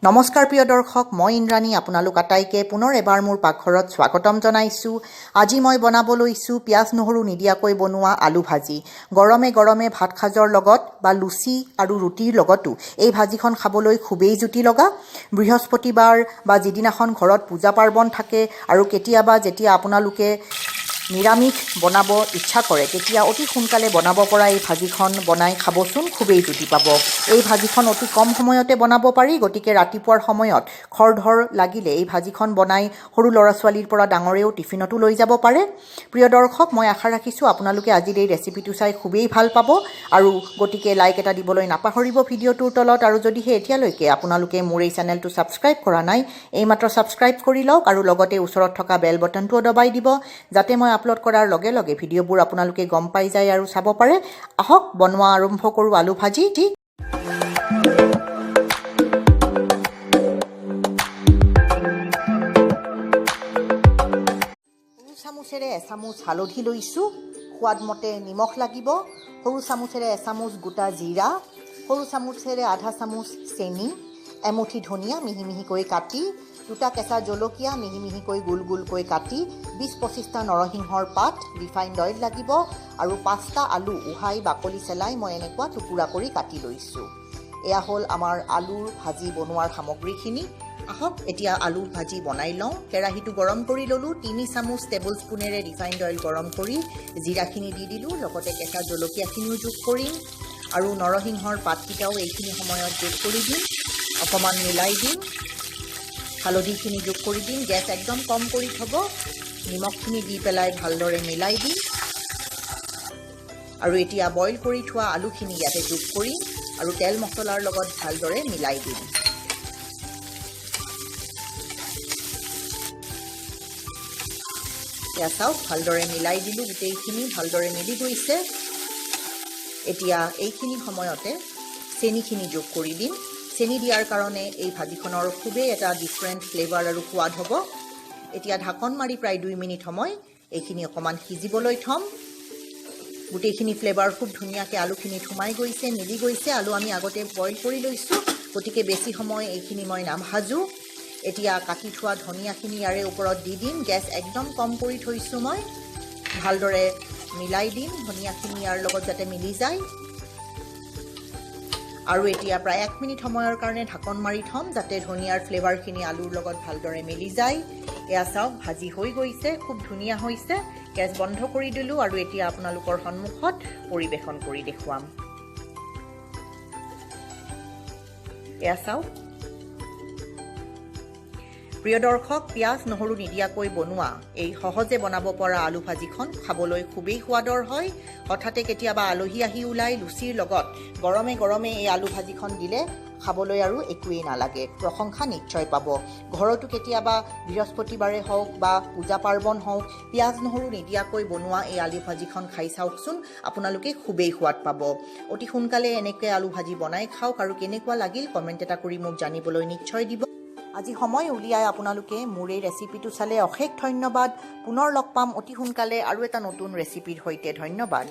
নমস্কাৰ প্ৰিয় দৰ্শক, মই ইন্দ্ৰাণী আপোনালোক আটাইকে পুনৰ এবাৰ মোৰ পাকঘৰত স্বাগতম জনাইছোঁ। আজি মই বনাব লৈছোঁ পিঁয়াজ নহৰু নিদিয়াকৈ বনোৱা আলু ভাজি। গৰমে গৰমে ভাত সাজৰ লগত বা লুচি আৰু ৰুটিৰ লগতো এই ভাজিখন খাবলৈ খুবেই জুতি লগা। বৃহস্পতিবাৰ বা যিদিনাখন ঘৰত পূজা পাৰ্বণ থাকে আৰু কেতিয়াবা যেতিয়া আপোনালোকে নিৰামিষ বনাব ইচ্ছা কৰে তেতিয়া অতি সোনকালে বনাব পৰা এই ভাজিখন বনাই খাবচোন, খুবেই জুতি পাব। এই ভাজিখন অতি কম সময়তে বনাব পাৰি, গতিকে ৰাতিপুৱাৰ সময়ত খৰধৰ লাগিলে এই ভাজিখন বনাই সৰু ল'ৰা ছোৱালীৰ পৰা ডাঙৰেও টিফিনতো লৈ যাব পাৰে। প্ৰিয় দৰ্শক, মই আশা ৰাখিছোঁ আপোনালোকে আজিৰ এই ৰেচিপিটো চাই খুবেই ভাল পাব আৰু গতিকে লাইক এটা দিবলৈ নাপাহৰিব ভিডিঅ'টোৰ তলত। আৰু যদিহে এতিয়ালৈকে আপোনালোকে মোৰ এই চেনেলটো ছাবস্ক্ৰাইব কৰা নাই, এইমাত্ৰ ছাবস্ক্ৰাইব কৰি লওক আৰু লগতে ওচৰত থকা বেল বটনটোও দবাই দিব, যাতে মই আপলোড কৰাৰ লগে লগে ভিডিঅ'বোৰ আপোনালোকে গম পাই যায় আৰু চাব পাৰে। আহক বনোৱা আৰম্ভ কৰোঁ আলু ভাজি। সৰু চামুচেৰে এচামুচ হালধি লৈছোঁ, সোৱাদমতে নিমখ লাগিব। সৰু চামুচেৰে এচামুচ গোটা জিৰা, সৰু চামুচেৰে আধা চামুচ চেনি, এমুঠি ধনিয়া মিহি মিহিকৈ কাটি, দুটা কেঁচা জলকীয়া মিহি মিহিকৈ গোল গোলকৈ কাটি, 20-25টা নৰসিংহৰ পাত, ৰিফাইণ্ড অইল লাগিব আৰু 5টা আলু উহাই বাকলি চেলাই মই এনেকুৱা টুকুৰা কৰি কাটি লৈছোঁ। এয়া হ'ল আমাৰ আলুৰ ভাজি বনোৱাৰ সামগ্ৰীখিনি। আহক এতিয়া আলু ভাজি বনাই লওঁ। কেৰাহীটো গৰম কৰি ল'লোঁ, 3 চামুচ টেবুল স্পুনেৰে ৰিফাইণ্ড অইল গৰম কৰি জিৰাখিনি দি দিলোঁ, লগতে কেঁচা জলকীয়াখিনিও যোগ কৰিম আৰু নৰসিংহৰ পাতকেইটাও এইখিনি সময়ত যোগ কৰি দিম। অকণমান মিলাই দিম, হালধিখিনি যোগ কৰি দিম, গেছ একদম কম কৰি থ'ব। নিমখখিনি দি পেলাই ভালদৰে মিলাই দিম আৰু এতিয়া বইল কৰি থোৱা আলুখিনি ইয়াতে যোগ কৰিম আৰু তেল মছলাৰ লগত ভালদৰে মিলাই দিম। এয়া চাওক, ভালদৰে মিলাই দিলোঁ, গোটেইখিনি ভালদৰে মিলি গৈছে। এতিয়া এইখিনি সময়তে চেনিখিনি যোগ কৰি দিম। চেনি দিয়াৰ কাৰণে এই ভাজিখনৰ খুবেই এটা ডিফাৰেণ্ট ফ্লেভাৰ আৰু সোৱাদ হ'ব। এতিয়া ঢাকন মাৰি প্ৰায় 2 মিনিট সময় এইখিনি অকণমান সিজিবলৈ থ'ম। গোটেইখিনি ফ্লেভাৰ খুব ধুনীয়াকৈ আলুখিনিত সোমাই গৈছে, মিলি গৈছে। আলু আমি আগতে বইল কৰি লৈছোঁ, গতিকে বেছি সময় এইখিনি মই নাভাজোঁ। এতিয়া কাটি থোৱা ধনিয়াখিনি ইয়াৰে ওপৰত দি দিম। গেছ একদম কম কৰি থৈছোঁ মই। ভালদৰে মিলাই দিম ধনিয়াখিনি ইয়াৰ লগত যাতে মিলি যায়। আৰু এতিয়া প্ৰায় 1 মিনিট সময়ৰ কাৰণে ঢাকন মাৰি থ'ম, যাতে ধনিয়াৰ ফ্লেভাৰখিনি আলুৰ লগত ভালদৰে মিলি যায়। এয়া চাওক, ভাজি হৈ গৈছে, খুব ধুনীয়া হৈছে। গেছ বন্ধ কৰি দিলোঁ আৰু এতিয়া আপোনালোকৰ সন্মুখত পৰিৱেশন কৰি দেখুৱাম। এয়া চাওক প্ৰিয় দৰ্শক, পিঁয়াজ নহৰু নিদিয়াকৈ বনোৱা এই সহজে বনাব পৰা আলু ভাজিখন খাবলৈ খুবেই সোৱাদৰ হয়। হঠাতে কেতিয়াবা আলহী আহি ওলাই লুচিৰ লগত গৰমে গৰমে এই আলু ভাজিখন দিলে খাবলৈ আৰু একোৱেই নালাগে, প্ৰশংসা নিশ্চয় পাব। ঘৰতো কেতিয়াবা বৃহস্পতিবাৰে হওক বা পূজা পাৰ্বণ হওক পিঁয়াজ নহৰু নিদিয়াকৈ বনোৱা এই আলু ভাজিখন খাই চাওকচোন, আপোনালোকে খুবেই সোৱাদ পাব। অতি সোনকালে এনেকৈ আলু ভাজি বনাই খাওক আৰু কেনেকুৱা লাগিল কমেণ্ট এটা কৰি মোক জানিবলৈ নিশ্চয় দিব। আজি সময় উলিয়াই আপোনালোকে মোৰ এই ৰেচিপিটো চালে অশেষ ধন্যবাদ। পুনৰ লগ পাম অতি সোনকালে আৰু এটা নতুন ৰেচিপিৰ সৈতে। ধন্যবাদ।